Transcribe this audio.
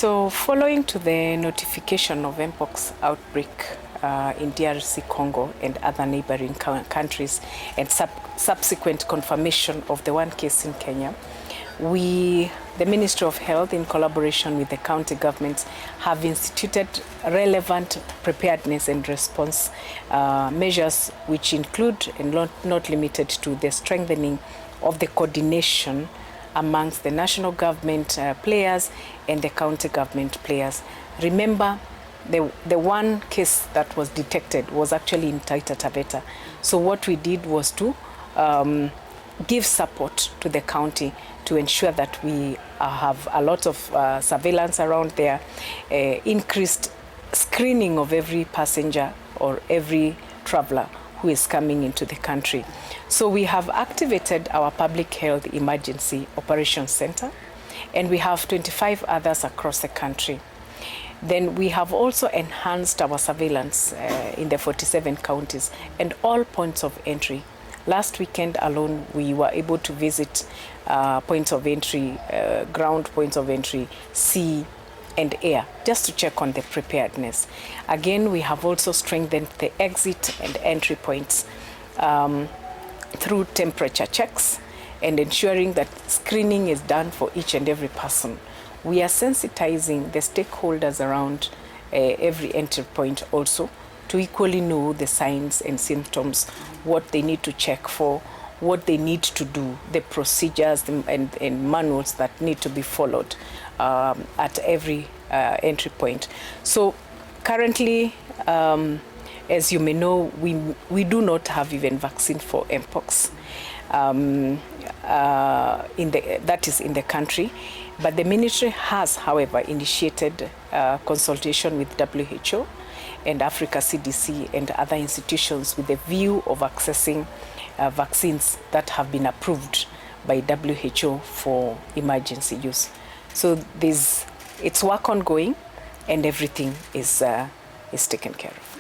So following to the notification of Mpox outbreak in DRC Congo and other neighboring countries and subsequent confirmation of the one case in Kenya, the Ministry of Health, in collaboration with the county governments, have instituted relevant preparedness and response measures, which include and not limited to the strengthening of the coordination amongst the national government players and the county government players. Remember, the one case that was detected was actually in Taita Taveta. So what we did was to give support to the county to ensure that we have a lot of surveillance around there, increased screening of every passenger or every traveler who is coming into the country. So we have activated our Public Health Emergency Operations Center, and we have 25 others across the country. Then we have also enhanced our surveillance in the 47 counties and all points of entry. Last weekend alone, we were able to visit points of entry, ground points of entry, sea and air, just to check on the preparedness. Again, we have also strengthened the exit and entry points through temperature checks and ensuring that screening is done for each and every person. We are sensitizing the stakeholders around every entry point also to equally know the signs and symptoms, what they need to check for, what they need to do, the procedures and manuals that need to be followed at every entry point. So currently, as you may know, we do not have even vaccine for Mpox that is in the country. But the ministry has, however, initiated consultation with WHO and Africa CDC and other institutions with the view of accessing vaccines that have been approved by WHO for emergency use. So it's work ongoing and everything is taken care of.